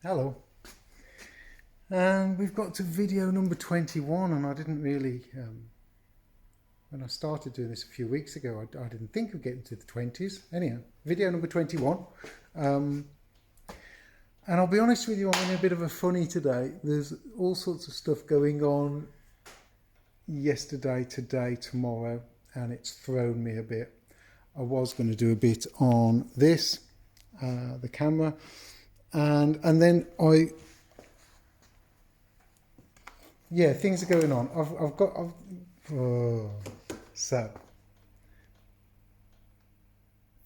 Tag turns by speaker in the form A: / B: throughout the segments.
A: Hello. And we've got to video number 21, and I didn't really, when I started doing this a few weeks ago, I didn't think of getting to the 20s. Anyhow, video number 21. And I'll be honest with you, I'm in a bit of a funny today. There's all sorts of stuff going on yesterday, today, tomorrow, and it's thrown me a bit. I was going to do a bit on this, the camera, and then things are going on. So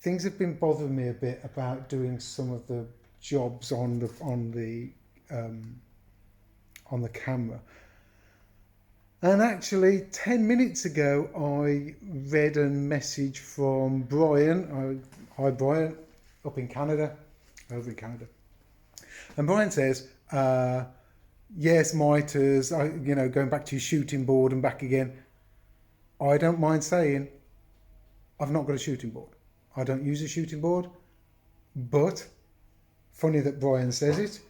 A: things have been bothering me a bit about doing some of the jobs on the camera. And actually, 10 minutes ago, I read a message from Brian. Hi, Brian, over in Canada. And Brian says, yes, miters, going back to your shooting board and back again. I don't mind saying I've not got a shooting board. I don't use a shooting board, but funny that Brian says it,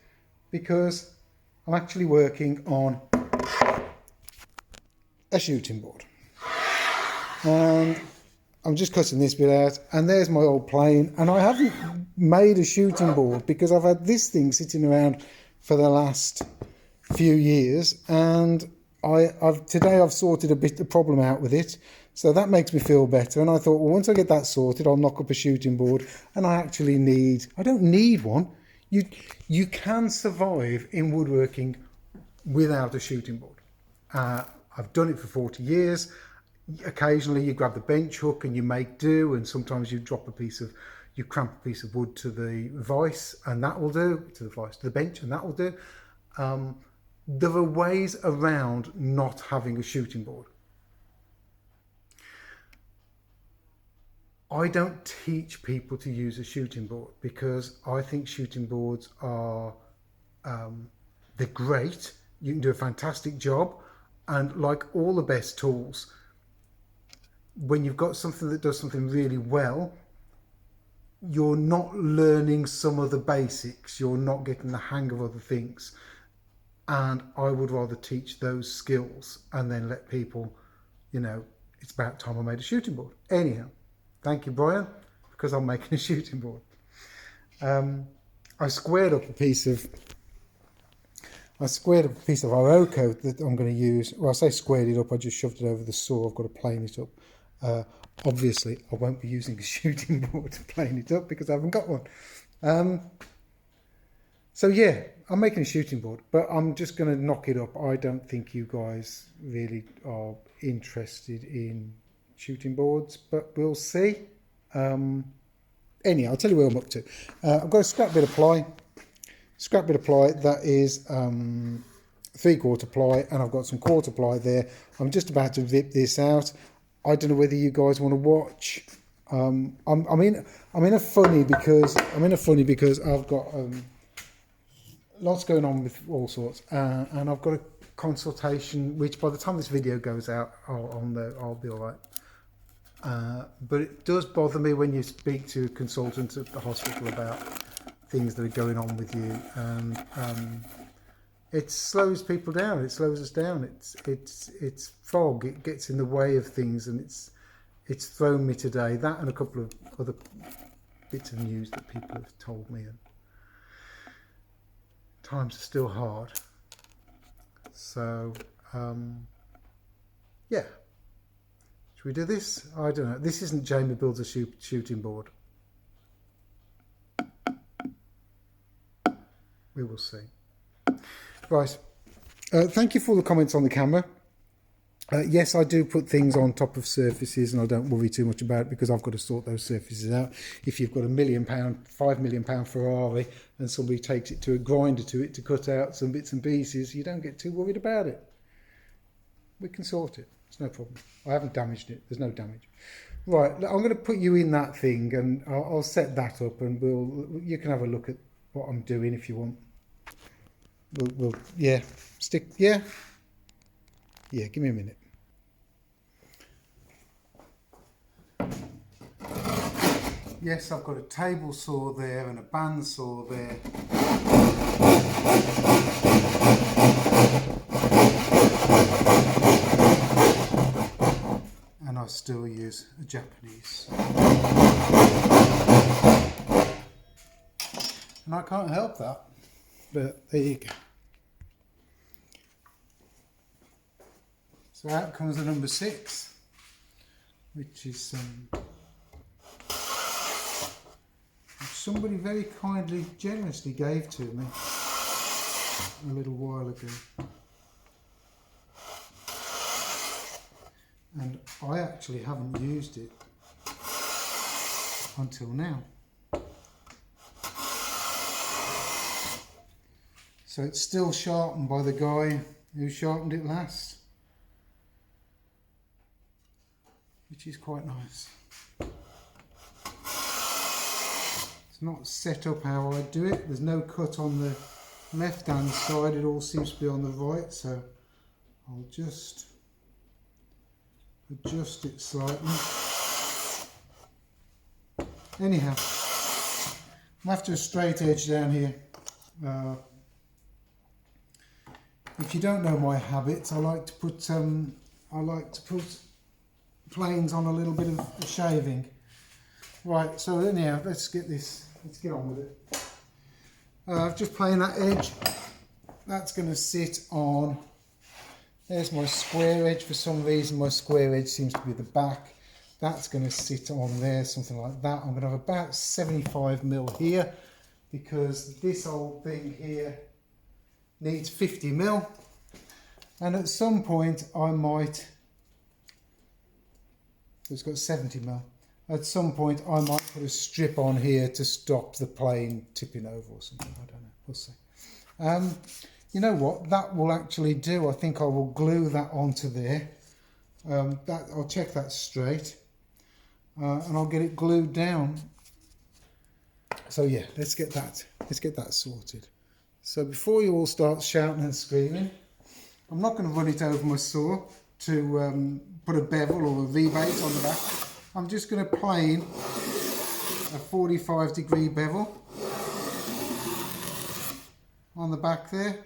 A: because I'm actually working on a shooting board. And I'm just cutting this bit out, and there's my old plane, and I haven't made a shooting board because I've had this thing sitting around for the last few years, and today I've sorted a bit the problem out with it, so that makes me feel better. And I thought, well, once I get that sorted, I'll knock up a shooting board. And I don't need one. You can survive in woodworking without a shooting board. I've done it for 40 years. Occasionally you grab the bench hook and you make do, and sometimes you cramp a piece of wood to the vise, and that will do, to the bench, and that will do. There are ways around not having a shooting board. I don't teach people to use a shooting board because I think shooting boards are, they're great. You can do a fantastic job, and like all the best tools, when you've got something that does something really well, you're not learning some of the basics, you're not getting the hang of other things. And I would rather teach those skills and then let people, it's about time I made a shooting board. Anyhow, thank you, Brian, because I'm making a shooting board. I squared up a piece of Oroco that I'm going to use. Well, I say squared it up, I just shoved it over the saw. I've got to plane it up. Obviously, I won't be using a shooting board to plane it up because I haven't got one. So yeah, I'm making a shooting board, but I'm just going to knock it up. I don't think you guys really are interested in shooting boards, but we'll see. Anyhow, I'll tell you where I'm up to. I've got a scrap bit of ply. That is 3/4 ply, and I've got some 1/4 ply there. I'm just about to rip this out. I don't know whether you guys want to watch. I'm in a funny because I've got lots going on with all sorts, and I've got a consultation which by the time this video goes out, I'll be all right. But it does bother me when you speak to consultants at the hospital about things that are going on with you, and it slows people down. It slows us down. It's fog. It gets in the way of things, and it's thrown me today. That and a couple of other bits of news that people have told me. And times are still hard. So yeah. Should we do this? I don't know. This isn't Jamie builds a shooting board. We will see. Right. Thank you for all the comments on the camera. Yes, I do put things on top of surfaces, and I don't worry too much about it because I've got to sort those surfaces out. If you've got £1 million, £5 million Ferrari, and somebody takes it to a grinder to cut out some bits and pieces, you don't get too worried about it. We can sort it. It's no problem. I haven't damaged it. There's no damage. Right. I'm going to put you in that thing, and I'll set that up, and you can have a look at what I'm doing if you want. We'll give me a minute. Yes, I've got a table saw there and a band saw there. And I still use a Japanese. And I can't help that, but there you go. So out comes the number 6, which is which somebody very kindly, generously gave to me a little while ago. And I actually haven't used it until now. So it's still sharpened by the guy who sharpened it last, which is quite nice. It's not set up how I do it. There's no cut on the left hand side, it all seems to be on the right, so I'll just adjust it slightly. Anyhow, I'm after a straight edge down here. If you don't know my habits, I like to put planes on a little bit of shaving. Right, so anyhow, let's get on with it. Just playing that edge. That's going to sit on. There's my square edge. For some reason, my square edge seems to be the back. That's going to sit on there, something like that. I'm going to have about 75mm here, because this old thing here needs 50mm. And at some point, I might. It's got 70mm. At some point, I might put a strip on here to stop the plane tipping over or something. I don't know. We'll see. You know what? That will actually do. I think I will glue that onto there. I'll check that straight, and I'll get it glued down. So yeah, let's get that sorted. So before you all start shouting and screaming, I'm not going to run it over my saw to put a bevel or a V-base on the back. I'm just going to plane a 45-degree bevel on the back there.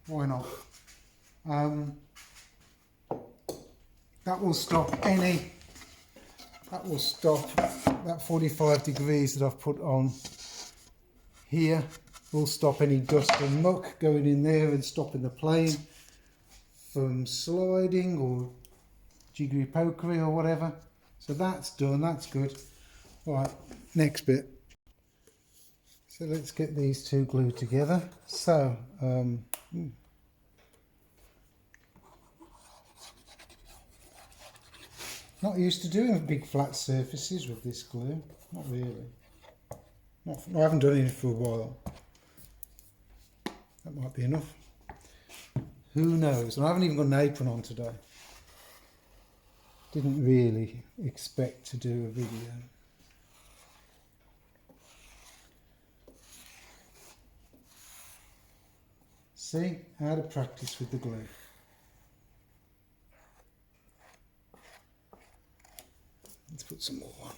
A: Why not? That will stop that 45 degrees that I've put on here will stop any dust and muck going in there and stopping the plane from sliding or jiggery pokery or whatever. So that's done, that's good. Right, next bit. So let's get these two glued together. So, not used to doing big flat surfaces with this glue, not really. I haven't done it for a while. That might be enough. Who knows? And I haven't even got an apron on today. Didn't really expect to do a video. See how to practice with the glue. Let's put some more on.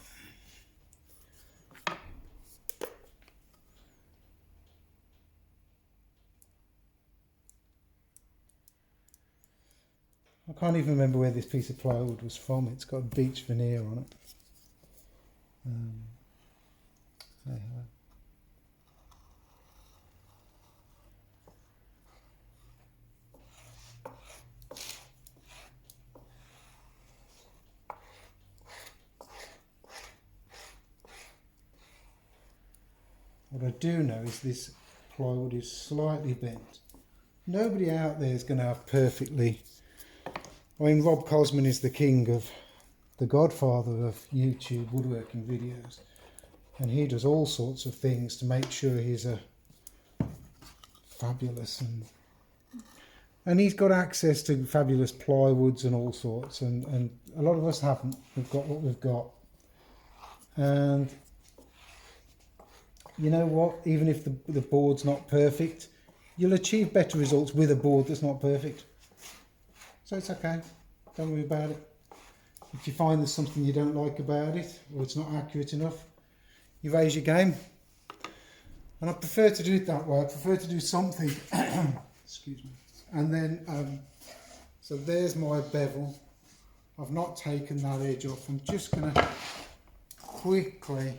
A: I can't even remember where this piece of plywood was from. It's got a beech veneer on it. Anyhow. What I do know is this plywood is slightly bent. Nobody out there is going to have perfectly. I mean, Rob Cosman is the king of, the godfather of YouTube woodworking videos, and he does all sorts of things to make sure he's a fabulous, and he's got access to fabulous plywoods and all sorts, and a lot of us haven't. We've got what we've got, and you know what? Even if the board's not perfect, you'll achieve better results with a board that's not perfect. So it's okay, don't worry about it. If you find there's something you don't like about it, or it's not accurate enough, you raise your game. And I prefer to do it that way. I prefer to do something, excuse me. And then, so there's my bevel. I've not taken that edge off. I'm just going to quickly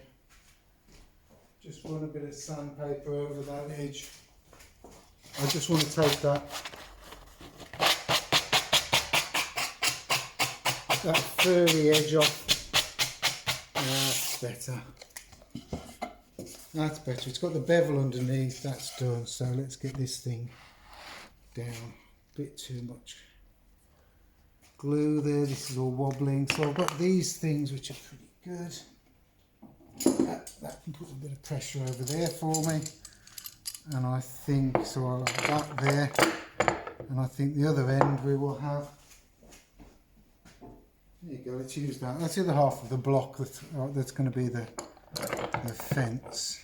A: just run a bit of sandpaper over that edge. I just want to take that furry edge off. That's better. That's better. It's got the bevel underneath. That's done. So let's get this thing down. A bit too much glue there. This is all wobbling. So I've got these things which are pretty good. That can put a bit of pressure over there for me. And I think, so I'll have that there. And I think the other end we will have. There you go, let's use that. That's the other half of the block that's going to be the fence.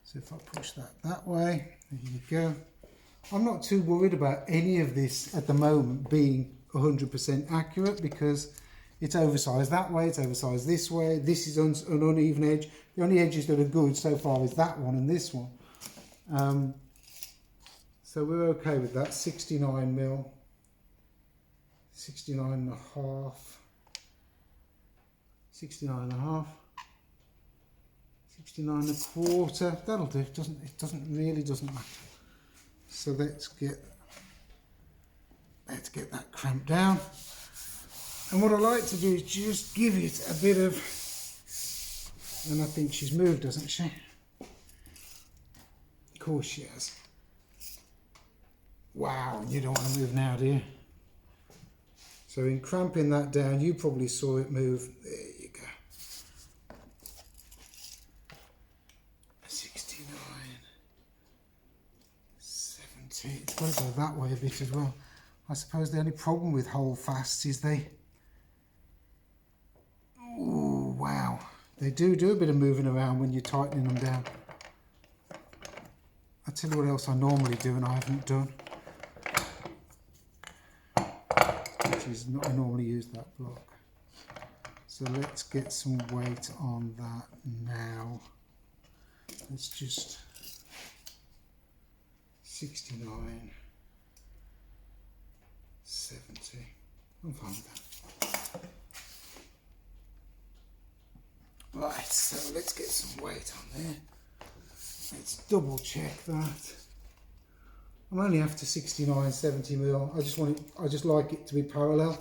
A: So if I push that way, there you go. I'm not too worried about any of this at the moment being 100% accurate because it's oversized that way, it's oversized this way. This is an uneven edge. The only edges that are good so far is that one and this one. So we're okay with that. 69 mil. 69 and a half, 69 and a half, 69 and a quarter. That'll do. It doesn't matter. So let's get that clamped down. And what I like to do is just give it a bit of, and I think she's moved, doesn't she? Of course she has. Wow, you don't want to move now, do you? So in cramping that down, you probably saw it move. There you go. 69, 70. It's got to go that way a bit as well. I suppose the only problem with holdfasts is oh wow, they do a bit of moving around when you're tightening them down. I'll tell you what else I normally do and I haven't done. I normally use that block. So let's get some weight on that now. Let's just 69, 70. I'm fine with that. Right, so let's get some weight on there. Let's double check that. I'm only after 69, 70 mil. I just like it to be parallel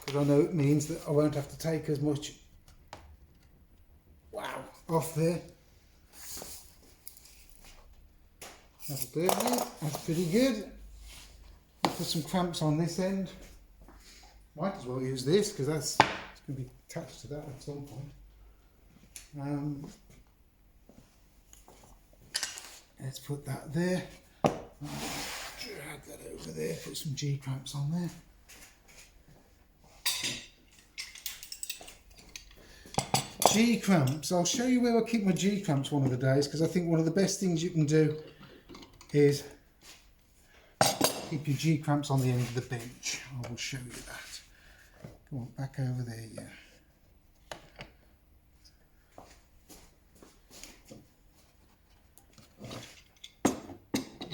A: because I know it means that I won't have to take as much off there. That'll do it. That's pretty good. I'll put some clamps on this end. Might as well use this because it's going to be attached to that at some point. Let's put that there. Drag that over there, put some G-clamps on there. G-clamps, I'll show you where I keep my G-clamps one of the days because I think one of the best things you can do is keep your G-clamps on the end of the bench. I will show you that. Go on, back over there, yeah.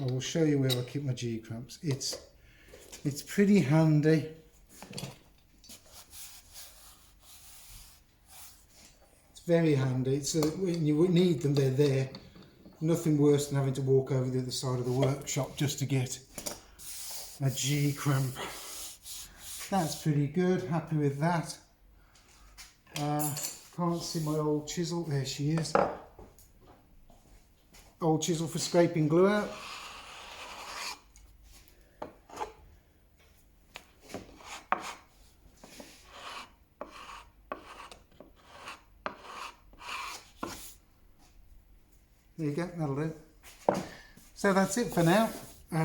A: I will show you where I keep my G-clamps. It's pretty handy. It's very handy so that when you need them, they're there. Nothing worse than having to walk over the other side of the workshop just to get a G-clamp. That's pretty good. Happy with that. Can't see my old chisel. There she is. Old chisel for scraping glue out. There you go, that'll do. So that's it for now. I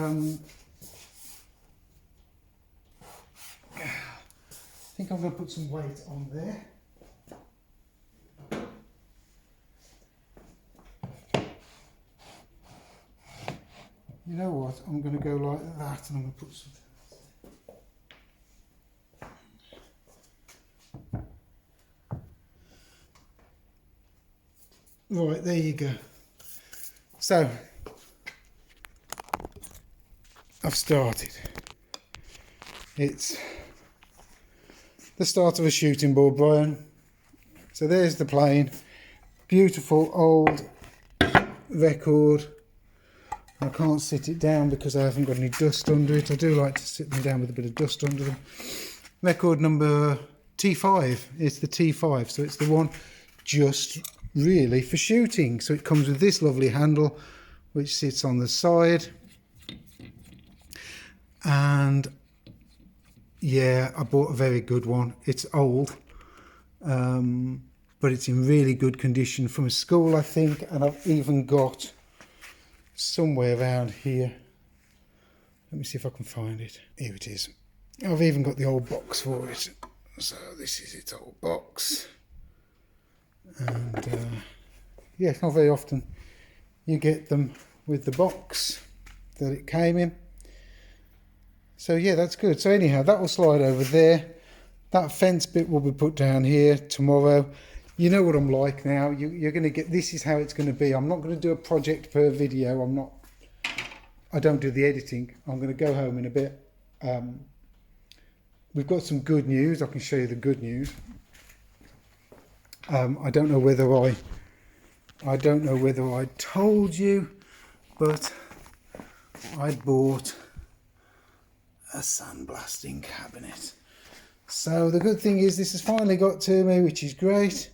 A: think I'm going to put some weight on there. You know what, I'm going to go like that and I'm going to put something else. Right, there you go. So I've started. It's the start of a shooting board, Brian. So there's the plane. Beautiful old record. I can't sit it down because I haven't got any dust under it. I do like to sit them down with a bit of dust under them. Record number T5. It's the T5, so it's the one just really for shooting. So it comes with this lovely handle which sits on the side. And yeah, I bought a very good one. It's old, but it's in really good condition from a school, I think. And I've even got somewhere around here, let me see if I can find it. Here it is. I've even got the old box for it. So this is its old box. And yeah, it's not very often you get them with the box that it came in. So yeah, that's good. So anyhow, that will slide over there. That fence bit will be put down here tomorrow. You know what I'm like now. You're going to get, this is how it's going to be. I'm not going to do a project per video. I don't do the editing. I'm going to go home in a bit. We've got some good news. I can show you the good news. I don't know whether I told you, but I bought a sandblasting cabinet. So the good thing is this has finally got to me, which is great,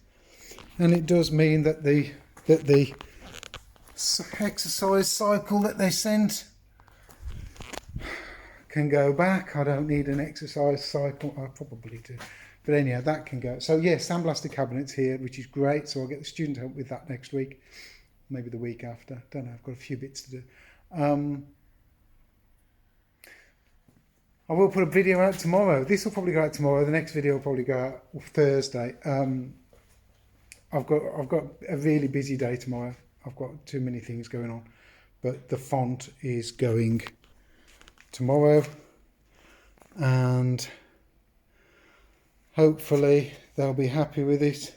A: and it does mean that the exercise cycle that they sent can go back. I don't need an exercise cycle. I probably do, but anyhow, that can go. So yeah, sandblasted cabinets here, which is great. So I'll get the student help with that next week, maybe the week after. Don't know. I've got a few bits to do. I will put a video out tomorrow. This will probably go out tomorrow. The next video will probably go out Thursday. I've got a really busy day tomorrow. I've got too many things going on, but the font is going tomorrow, and hopefully they'll be happy with it.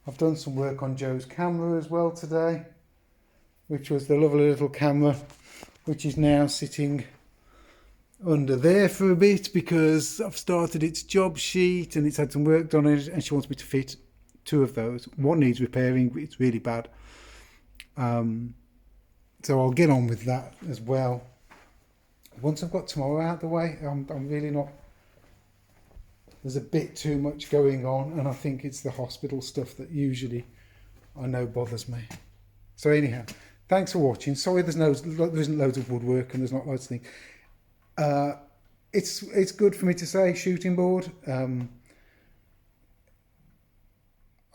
A: I've done some work on Joe's camera as well today, which was the lovely little camera, which is now sitting under there for a bit because I've started its job sheet and it's had some work done on it, and she wants me to fit two of those. One needs repairing, but it's really bad. So I'll get on with that as well. Once I've got tomorrow out of the way, I'm really not, there's a bit too much going on, and I think it's the hospital stuff that usually I know bothers me. So anyhow, thanks for watching. Sorry there isn't loads of woodwork and there's not loads of things. It's good for me to say shooting board.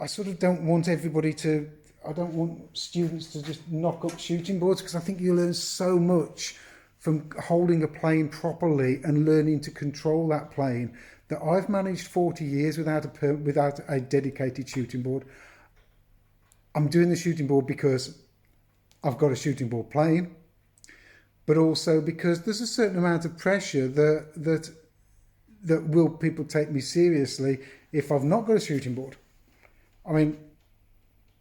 A: I sort of don't want everybody to, I don't want students to just knock up shooting boards, because I think you learn so much from holding a plane properly and learning to control that plane, that I've managed 40 years without a dedicated shooting board. I'm doing the shooting board because I've got a shooting board plane, but also because there's a certain amount of pressure that will people take me seriously if I've not got a shooting board. I mean,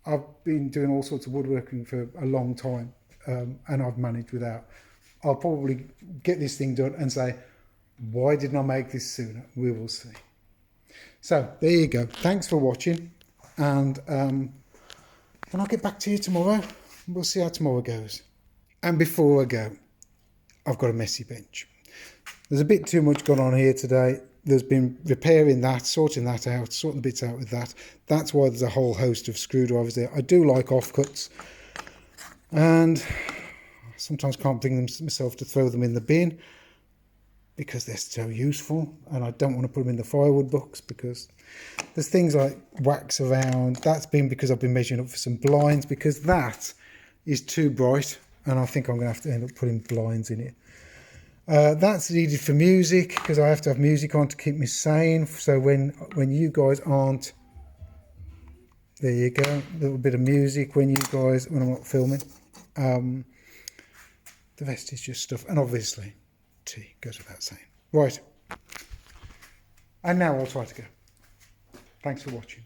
A: I've been doing all sorts of woodworking for a long time, and I've managed without. I'll probably get this thing done and say, why didn't I make this sooner? We will see. So there you go. Thanks for watching, and I'll get back to you tomorrow. We'll see how tomorrow goes. And before I go, I've got a messy bench. There's a bit too much going on here today. There's been repairing that, sorting that out, sorting the bits out with that. That's why there's a whole host of screwdrivers there. I do like offcuts, and sometimes can't bring myself to throw them in the bin because they're so useful, and I don't want to put them in the firewood box because there's things like wax around. That's been because I've been measuring up for some blinds, because that is too bright and I think I'm going to have to end up putting blinds in it. That's needed for music, because I have to have music on to keep me sane. So when you guys aren't, there you go, a little bit of music when I'm not filming. The rest is just stuff, and obviously tea goes without saying. Right, and now I'll try to go. Thanks for watching.